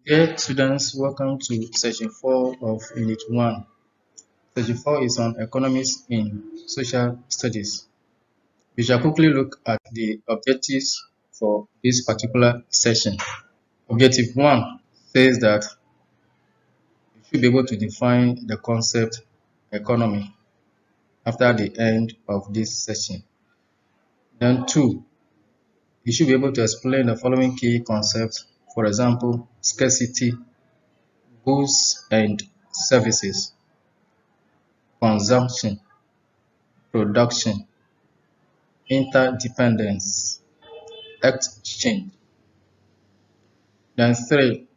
Dear students, welcome to section 4 of Unit 1. Section 4 is on economics in social studies. We shall quickly look at the objectives for this particular session. Objective 1 says that you should be able to define the concept economy after the end of this session. Then 2, you should be able to explain the following key concepts, for example, scarcity, goods and services, consumption, production, interdependence, exchange. Then 3,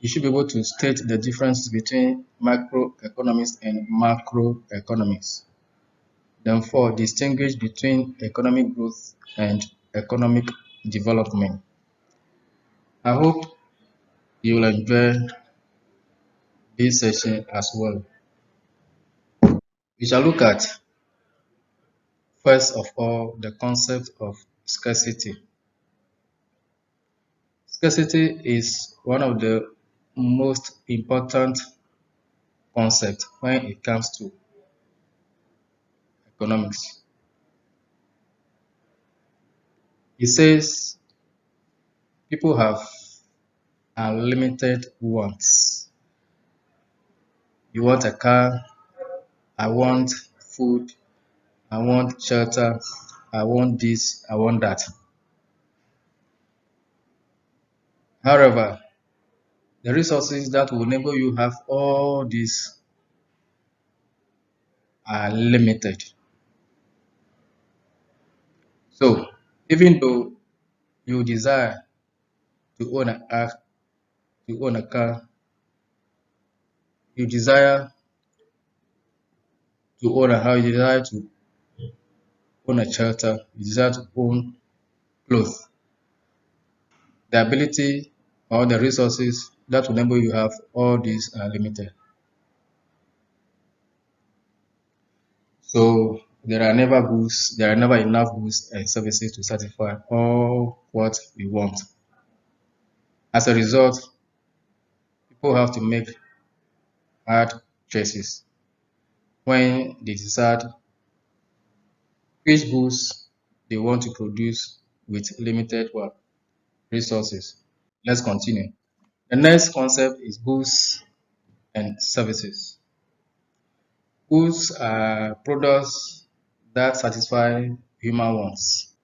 you should be able to state the difference between microeconomics and macroeconomics. Then 4, distinguish between economic growth and economic development. I hope you will enjoy this session as well. We shall look at, first of all, the concept of scarcity. Scarcity is one of the most important concepts when it comes to economics. It says people have unlimited wants. You want a car, I want food, I want shelter, I want this, I want that. However, the resources that will enable you have all these are limited. So, even though you desire to own a car, you desire to own a house, you desire to own a shelter, you desire to own clothes, the ability or the resources that will enable you have all these are limited. So there are never enough goods and services to satisfy all what we want. As a result, people have to make hard choices when they decide which goods they want to produce with limited resources. Let's continue. The next concept is goods and services. Goods are products that satisfy human wants,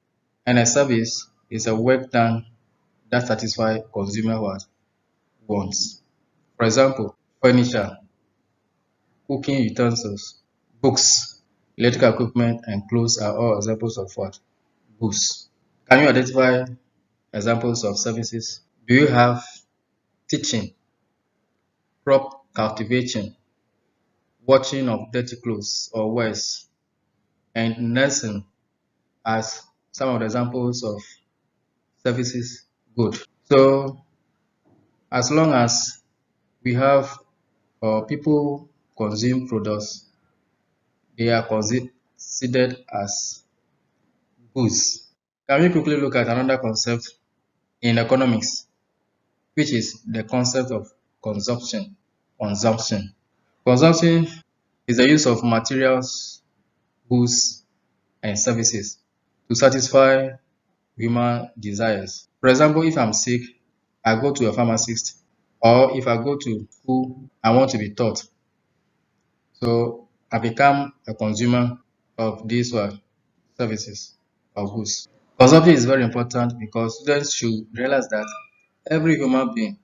and a service is a work done that satisfies consumer wants. For example, furniture, cooking utensils, books, electrical equipment, and clothes are all examples of what? Goods. Can you identify examples of services? Do you have teaching, crop cultivation, washing of dirty clothes or wares, and nursing as some of the examples of services good? So as long as we have or people consume products, they are considered as goods. Can we quickly look at another concept in economics, which is the concept of consumption. Consumption is the use of materials, goods, and services to satisfy human desires. For example, if I'm sick, I go to a pharmacist, or if I go to school, I want to be taught. So I become a consumer of these services or goods. Consumption is very important because students should realize that every human being,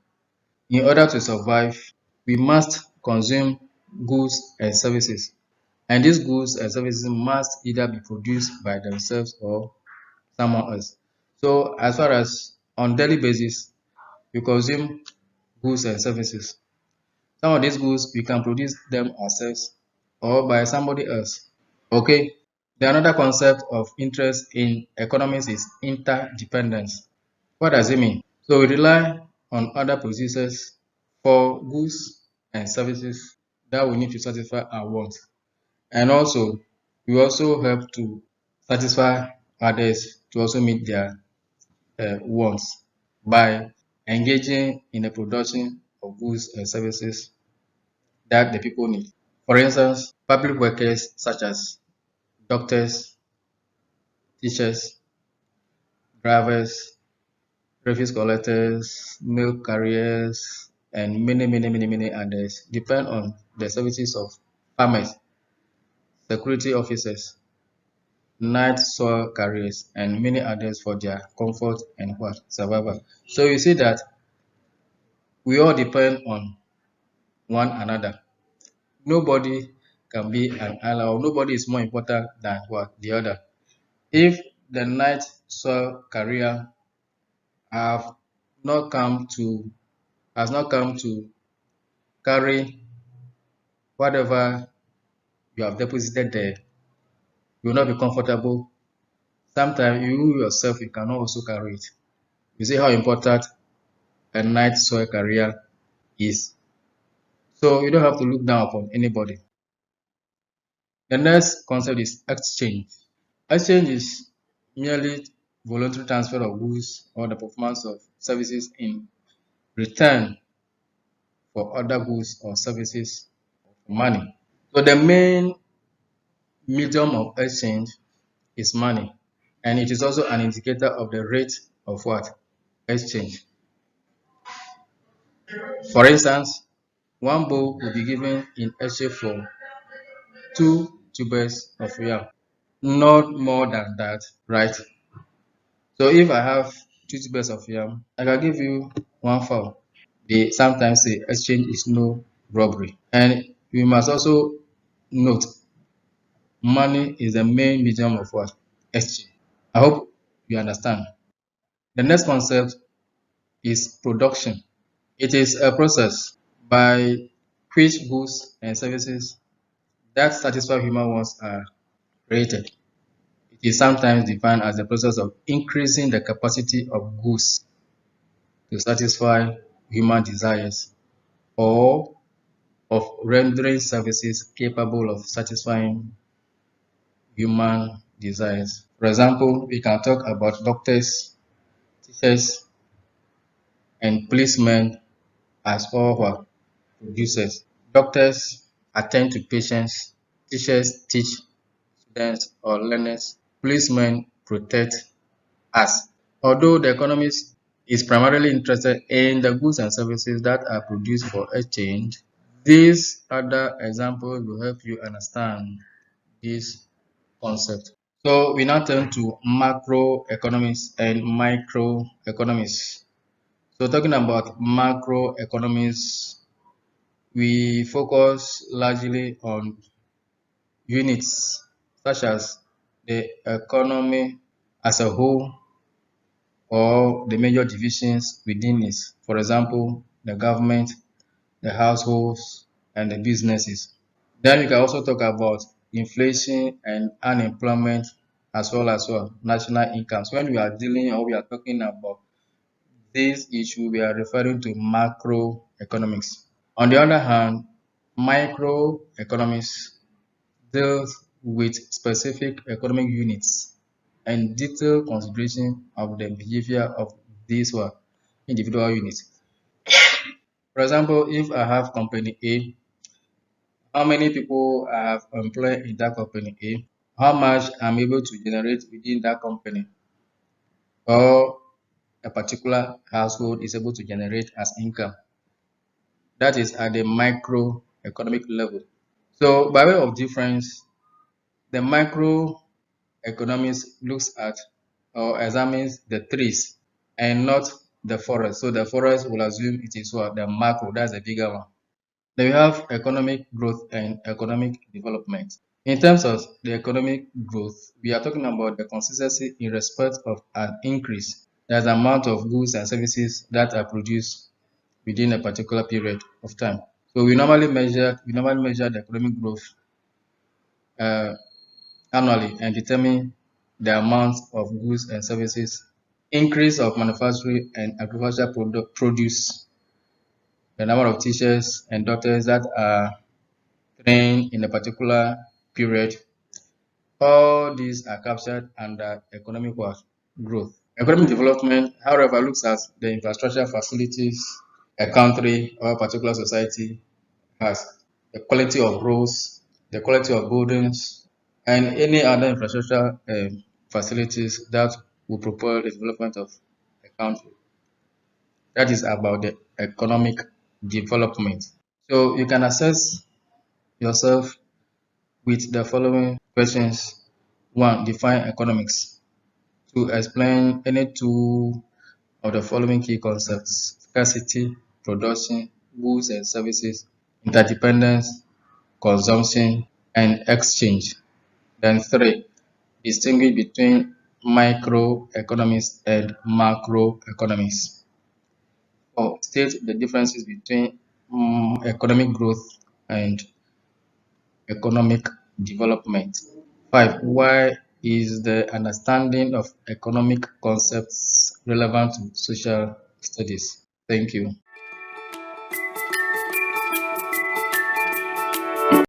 in order to survive, we must consume goods and services. And these goods and services must either be produced by themselves or someone else. So as far as on daily basis, we consume goods and services. Some of these goods we can produce them ourselves or by somebody else. Okay. The another concept of interest in economics is interdependence. What does it mean? So we rely on other producers for goods and services that we need to satisfy our wants. And also, we also help to satisfy others to also meet their wants by engaging in the production of goods and services that the people need. For instance, public workers such as doctors, teachers, drivers, refuse collectors, milk carriers, and many others depend on the services of farmers, security officers, night soil carriers, and many others for their comfort and what survival. So you see that we all depend on one another. Nobody can be an ally, or nobody is more important than what the other. If the night soil carrier have not come to has not come to carry whatever you have deposited there, you will not be comfortable. Sometimes you yourself you cannot also carry it. You see how important a night soil carrier is. So you don't have to look down upon anybody. The next concept is exchange. Exchange is merely voluntary transfer of goods or the performance of services in return for other goods or services for money. So the main medium of exchange is money, and it is also an indicator of the rate of what? Exchange. For instance, one bowl will be given in exchange for two tubers of yam, not more than that, right? So if I have two tubers of yam, I can give you one fowl. They sometimes say exchange is no robbery. And we must also note money is the main medium of what? Exchange. I hope you understand. The next concept is production. It is a process by which goods and services that satisfy human wants are created. It is sometimes defined as the process of increasing the capacity of goods to satisfy human desires or of rendering services capable of satisfying human desires. For example, we can talk about doctors, teachers, and policemen as all who producers. Doctors attend to patients, teachers teach students or learners, policemen protect us. Although the economist is primarily interested in the goods and services that are produced for exchange, these other examples will help you understand this concept. So we now turn to macroeconomics and microeconomics. So talking about macroeconomics, we focus largely on units such as the economy as a whole or the major divisions within it. For example, the government, the households, and the businesses. Then we can also talk about inflation and unemployment as well national incomes. When we are dealing or we are talking about this issue, we are referring to macroeconomics. On the other hand, microeconomics deals with specific economic units and detailed consideration of the behavior of these individual units. For example, if I have company A, how many people I have employed in that company A, how much I'm able to generate within that company, or a particular household is able to generate as income. That is at the microeconomic level. So, by way of difference, the microeconomics looks at or examines the trees and not the forest. So, the forest will assume it is what? The macro, that's the bigger one. Then we have economic growth and economic development. In terms of the economic growth, we are talking about the consistency in respect of an increase. There's the amount of goods and services that are produced within a particular period of time. So we normally measure the economic growth uh, annually and determine the amount of goods and services, increase of manufacturing and agricultural produce, the number of teachers and doctors that are trained in a particular period. All these are captured under economic growth. Economic development, however, looks at the infrastructure facilities a country or a particular society has, the quality of roads, the quality of buildings, and any other infrastructure facilities that will propel the development of a country. That is about the economic development. So you can assess yourself with the following questions. One, define economics. Two, explain any two of the following key concepts: scarcity, production, goods and services, interdependence, consumption, and exchange. Then three, distinguish between microeconomics and macroeconomics. Four, state the differences between economic growth and economic development. Five, why is the understanding of economic concepts relevant to social studies? Thank you.